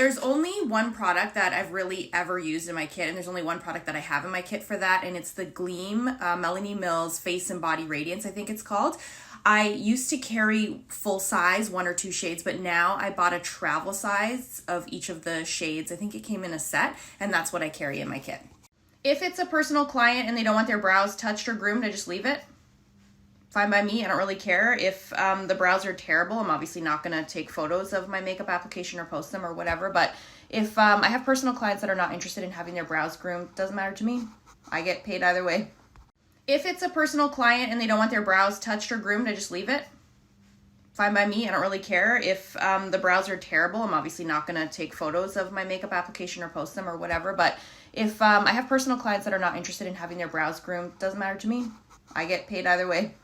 There's only one product that I've really ever used in my kit, and there's only one product that I have in my kit for that, and it's the Gleam Melanie Mills Face and Body Radiance, I think it's called. I used to carry full size, 1 or 2 shades, but now I bought a travel size of each of the shades. I think it came in a set, and that's what I carry in my kit. If it's a personal client and they don't want their brows touched or groomed, I just leave it. Fine by me. I don't really care. If the brows are terrible, I'm obviously not going to take photos of my makeup application or post them or whatever. But if I have personal clients that are not interested in having their brows groomed, doesn't matter to me. I get paid either way. If it's a personal client and they don't want their brows touched or groomed, I just leave it. Fine by me. I don't really care. If the brows are terrible, I'm obviously not going to take photos of my makeup application or post them or whatever. But if I have personal clients that are not interested in having their brows groomed, doesn't matter to me. I get paid either way.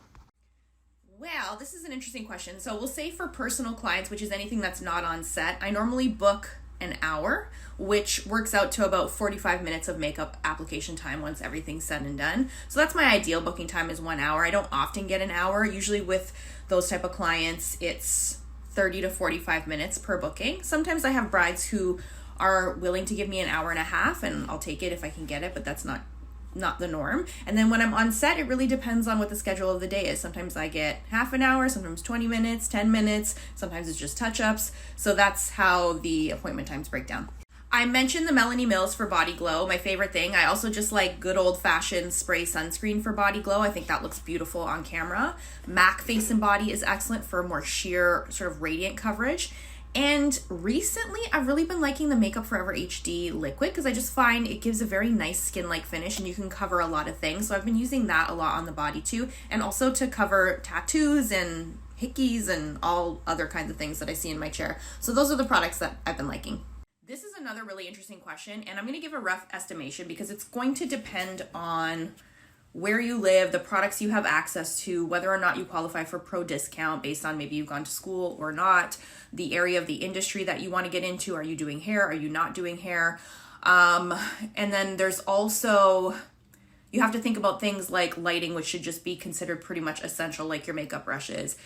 Well, this is an interesting question. So we'll say for personal clients, which is anything that's not on set, I normally book an hour, which works out to about 45 minutes of makeup application time once everything's said and done. So that's my ideal booking time, is 1 hour. I don't often get an hour. Usually with those type of clients, it's 30 to 45 minutes per booking. Sometimes I have brides who are willing to give me an hour and a half, and I'll take it if I can get it, but that's not the norm. And then when I'm on set, it really depends on what the schedule of the day is. Sometimes I get half an hour, sometimes 20 minutes, 10 minutes, sometimes it's just touch-ups. So that's how the appointment times break down. I mentioned the Melanie Mills for Body Glow, my favorite thing. I also just like good old-fashioned spray sunscreen for Body Glow. I think that looks beautiful on camera. MAC Face and Body is excellent for more sheer sort of radiant coverage. And recently, I've really been liking the Makeup Forever HD liquid because I just find it gives a very nice skin-like finish and you can cover a lot of things. So I've been using that a lot on the body too, and also to cover tattoos and hickeys and all other kinds of things that I see in my chair. So those are the products that I've been liking. This is another really interesting question, and I'm going to give a rough estimation because it's going to depend on where you live, the products you have access to, whether or not you qualify for pro discount based on maybe you've gone to school or not, the area of the industry that you want to get into. Are you doing hair? Are you not doing hair? And then there's also, you have to think about things like lighting, which should just be considered pretty much essential, like your makeup brushes.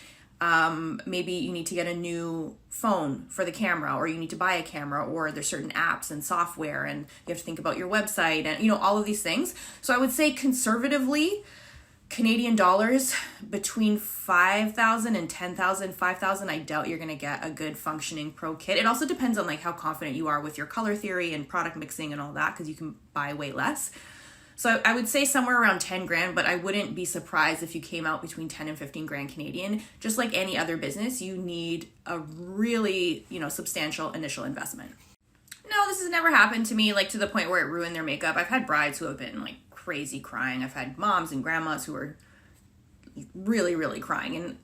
Maybe you need to get a new phone for the camera, or you need to buy a camera, or there's certain apps and software, and you have to think about your website and, all of these things. So I would say conservatively, Canadian dollars, between 5,000 and 10,000, 5,000, I doubt you're going to get a good functioning pro kit. It also depends on like how confident you are with your color theory and product mixing and all that, because you can buy way less. So I would say somewhere around 10 grand, but I wouldn't be surprised if you came out between 10 and 15 grand Canadian. Just like any other business, you need a really, substantial initial investment. No, this has never happened to me, like to the point where it ruined their makeup. I've had brides who have been like crazy crying. I've had moms and grandmas who are really, really crying. And,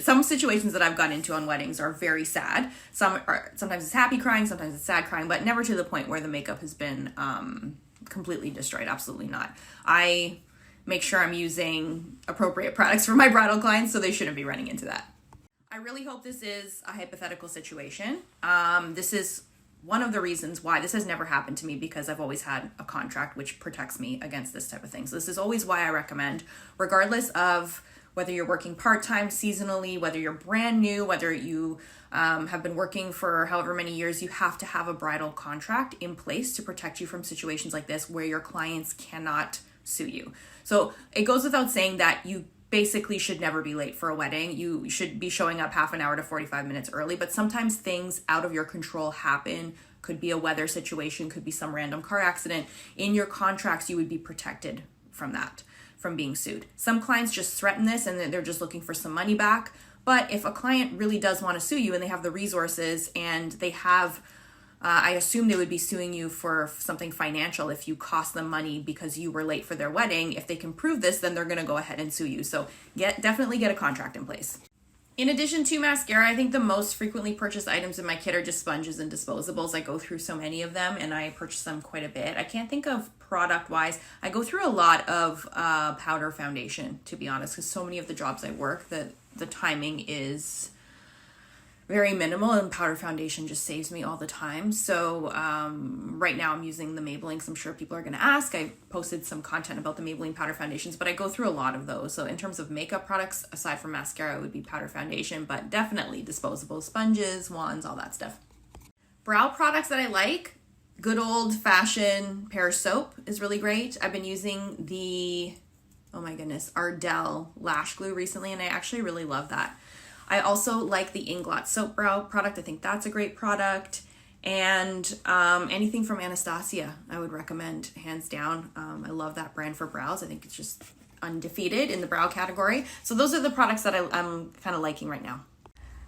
some situations that I've gone into on weddings are very sad. Sometimes it's happy crying, sometimes it's sad crying, but never to the point where the makeup has been, completely destroyed. Absolutely not. I make sure I'm using appropriate products for my bridal clients, so they shouldn't be running into that. I really hope this is a hypothetical situation. This is one of the reasons why this has never happened to me, because I've always had a contract which protects me against this type of thing. So this is always why I recommend, regardless of whether you're working part-time, seasonally, whether you're brand new, whether you have been working for however many years, you have to have a bridal contract in place to protect you from situations like this where your clients cannot sue you. So it goes without saying that you basically should never be late for a wedding. You should be showing up half an hour to 45 minutes early, but sometimes things out of your control happen. Could be a weather situation, could be some random car accident. In your contracts, you would be protected from that, from being sued. Some clients just threaten this and they're just looking for some money back. But if a client really does want to sue you and they have the resources and they have, I assume they would be suing you for something financial if you cost them money because you were late for their wedding. If they can prove this, then they're going to go ahead and sue you. So definitely get a contract in place. In addition to mascara, I think the most frequently purchased items in my kit are just sponges and disposables. I go through so many of them and I purchase them quite a bit. I can't think of product-wise. I go through a lot of powder foundation, to be honest, because so many of the jobs I work, the timing is very minimal and powder foundation just saves me all the time. So right now I'm using the Maybelline, because I'm sure people are going to ask. I posted some content about the Maybelline powder foundations, but I go through a lot of those. So in terms of makeup products, aside from mascara, it would be powder foundation, but definitely disposable sponges, wands, all that stuff. Brow products that I like, good old fashioned Pear soap is really great. I've been using the, oh my goodness, Ardell lash glue recently, and I actually really love that. I also like the Inglot soap brow product. I think that's a great product. And anything from Anastasia, I would recommend, hands down. I love that brand for brows. I think it's just undefeated in the brow category. So those are the products that I'm kind of liking right now.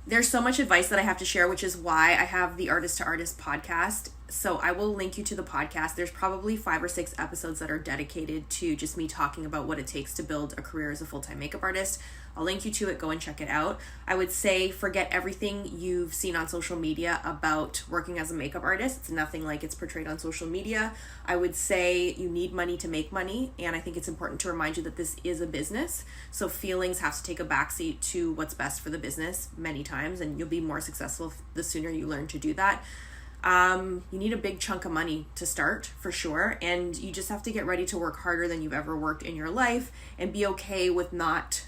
There's so much advice that I have to share, which is why I have the Artist to Artist podcast. So I will link you to the podcast. There's probably 5 or 6 episodes that are dedicated to just me talking about what it takes to build a career as a full-time makeup artist. I'll link you to it. Go and check it out. I would say forget everything you've seen on social media about working as a makeup artist. It's nothing like it's portrayed on social media. I would say you need money to make money, and I think it's important to remind you that this is a business. So feelings have to take a backseat to what's best for the business many times, and you'll be more successful the sooner you learn to do that. You need a big chunk of money to start, for sure, and you just have to get ready to work harder than you've ever worked in your life and be okay with not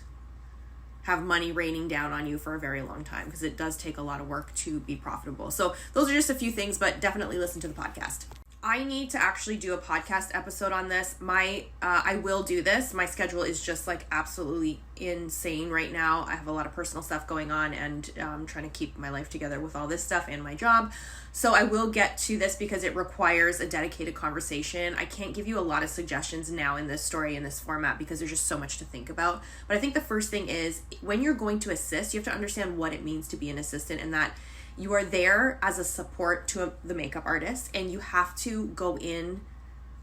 have money raining down on you for a very long time, because it does take a lot of work to be profitable. So those are just a few things, but definitely listen to the podcast. I need to actually do a podcast episode on this. I will do this. My schedule is just like absolutely insane right now. I have a lot of personal stuff going on, and I'm trying to keep my life together with all this stuff and my job. So I will get to this because it requires a dedicated conversation. I can't give you a lot of suggestions now in this story, in this format, because there's just so much to think about. But I think the first thing is, when you're going to assist, you have to understand what it means to be an assistant, and that you are there as a support to the makeup artist, and you have to go in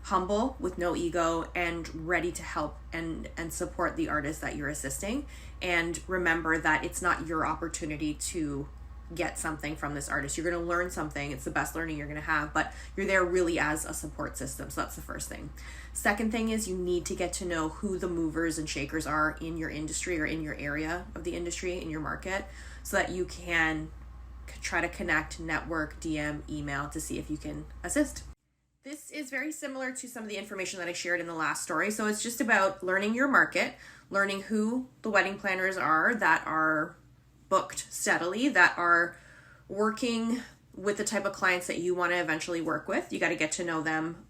humble with no ego and ready to help and support the artist that you're assisting. And remember that it's not your opportunity to get something from this artist. You're going to learn something. It's the best learning you're going to have, but you're there really as a support system. So that's the first thing. Second thing is, you need to get to know who the movers and shakers are in your industry or in your area of the industry, in your market, so that you can try to connect, network, DM, email to see if you can assist. This is very similar to some of the information that I shared in the last story. So it's just about learning your market, learning who the wedding planners are that are booked steadily, that are working with the type of clients that you want to eventually work with. You got to get to know them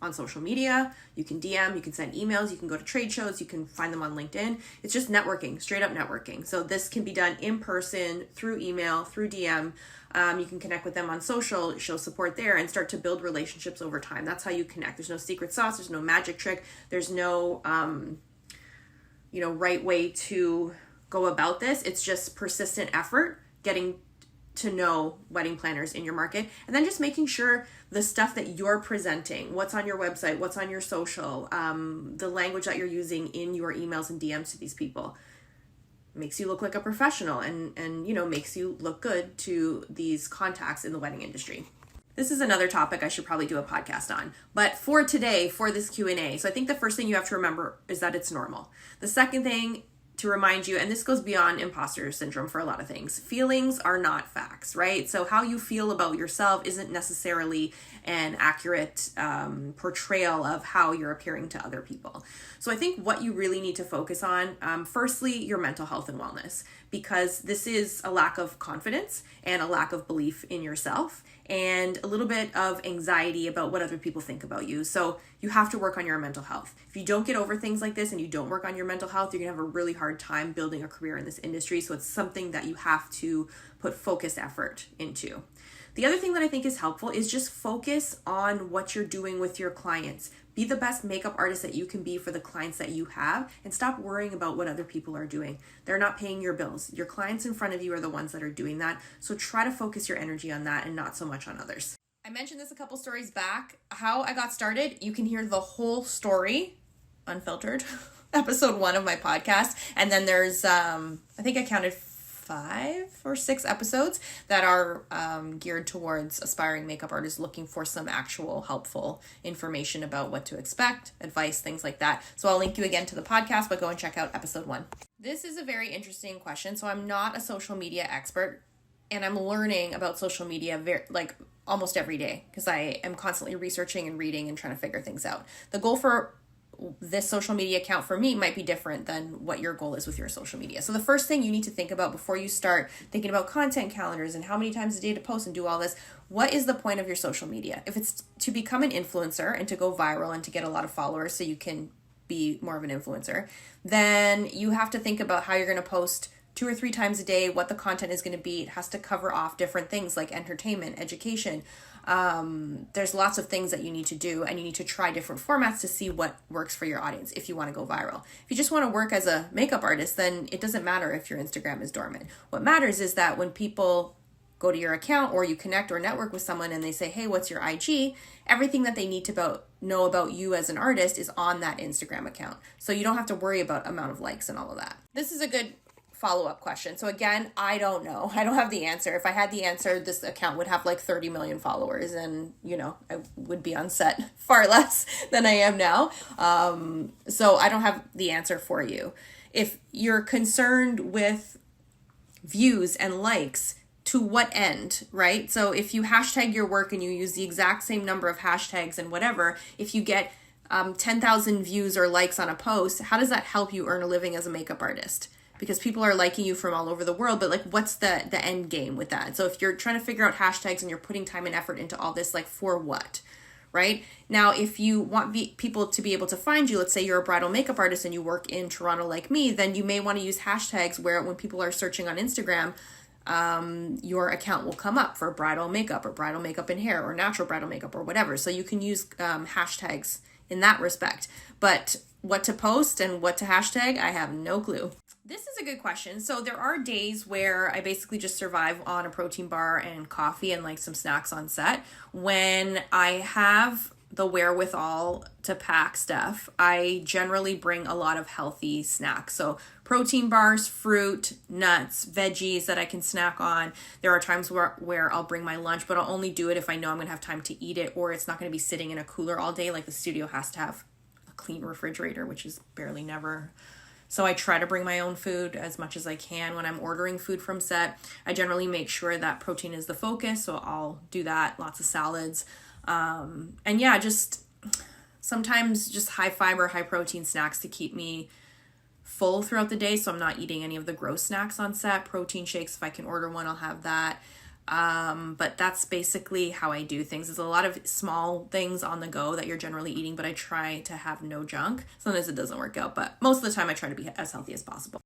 on social media. You can DM, you can send emails, you can go to trade shows, you can find them on LinkedIn. It's just networking, straight up networking. So this can be done in person, through email, through DM. You can connect with them on social, show support there, and start to build relationships over time. That's how you connect. There's no secret sauce. There's no magic trick. There's no, right way to go about this. It's just persistent effort, getting to know wedding planners in your market, and then just making sure the stuff that you're presenting, what's on your website, what's on your social, the language that you're using in your emails and DMs to these people makes you look like a professional and makes you look good to these contacts in the wedding industry. This is another topic I should probably do a podcast on. But for today, for this Q&A, so I think the first thing you have to remember is that it's normal. The second thing to remind you, and this goes beyond imposter syndrome for a lot of things, feelings are not facts, right? So how you feel about yourself isn't necessarily an accurate portrayal of how you're appearing to other people. So I think what you really need to focus on, firstly, your mental health and wellness, because this is a lack of confidence and a lack of belief in yourself, and a little bit of anxiety about what other people think about you. So you have to work on your mental health. If you don't get over things like this and you don't work on your mental health, you're gonna have a really hard time building a career in this industry. So it's something that you have to put focused effort into. The other thing that I think is helpful is just focus on what you're doing with your clients. Be the best makeup artist that you can be for the clients that you have, and stop worrying about what other people are doing. They're not paying your bills. Your clients in front of you are the ones that are doing that. So try to focus your energy on that and not so much on others. I mentioned this a couple stories back, how I got started. You can hear the whole story, unfiltered, episode 1 of my podcast. And then there's, I think I counted 5 or 6 episodes that are geared towards aspiring makeup artists looking for some actual helpful information about what to expect, advice, things like that. So I'll link you again to the podcast, but go and check out episode 1. This is a very interesting question. So I'm not a social media expert, and I'm learning about social media almost every day, because I am constantly researching and reading and trying to figure things out. The goal for this social media account for me might be different than what your goal is with your social media. So the first thing you need to think about before you start thinking about content calendars and how many times a day to post and do all this, what is the point of your social media? If it's to become an influencer and to go viral and to get a lot of followers so you can be more of an influencer, then you have to think about how you're going to post 2 or 3 times a day, what the content is going to be. It has to cover off different things like entertainment, education. There's lots of things that you need to do, and you need to try different formats to see what works for your audience if you want to go viral. If you just want to work as a makeup artist, then it doesn't matter if your Instagram is dormant. What matters is that when people go to your account or you connect or network with someone and they say, hey, what's your IG? Everything that they need to know about you as an artist is on that Instagram account. So you don't have to worry about amount of likes and all of that. This is a good follow-up question. So again, I don't know. I don't have the answer. If I had the answer, this account would have like 30 million followers and, I would be on set far less than I am now. So I don't have the answer for you. If you're concerned with views and likes, to what end, right? So if you hashtag your work and you use the exact same number of hashtags and whatever, if you get 10,000 views or likes on a post, how does that help you earn a living as a makeup artist? Because people are liking you from all over the world, but like, what's the end game with that? So if you're trying to figure out hashtags and you're putting time and effort into all this, like for what, right? Now, if you want people to be able to find you, let's say you're a bridal makeup artist and you work in Toronto like me, then you may want to use hashtags where when people are searching on Instagram, your account will come up for bridal makeup or bridal makeup and hair or natural bridal makeup or whatever. So you can use hashtags in that respect. But what to post and what to hashtag, I have no clue. This is a good question. So there are days where I basically just survive on a protein bar and coffee and like some snacks on set. When I have the wherewithal to pack stuff, I generally bring a lot of healthy snacks. So protein bars, fruit, nuts, veggies that I can snack on. There are times where I'll bring my lunch, but I'll only do it if I know I'm going to have time to eat it, or it's not going to be sitting in a cooler all day. Like the studio has to have a clean refrigerator, which is barely never. So I try to bring my own food as much as I can when I'm ordering food from set. I generally make sure that protein is the focus, so I'll do that, lots of salads. And yeah, just sometimes just high fiber, high protein snacks to keep me full throughout the day, so I'm not eating any of the gross snacks on set. Protein shakes, if I can order one, I'll have that. But that's basically how I do things. There's a lot of small things on the go that you're generally eating, but I try to have no junk. Sometimes it doesn't work out, but most of the time I try to be as healthy as possible.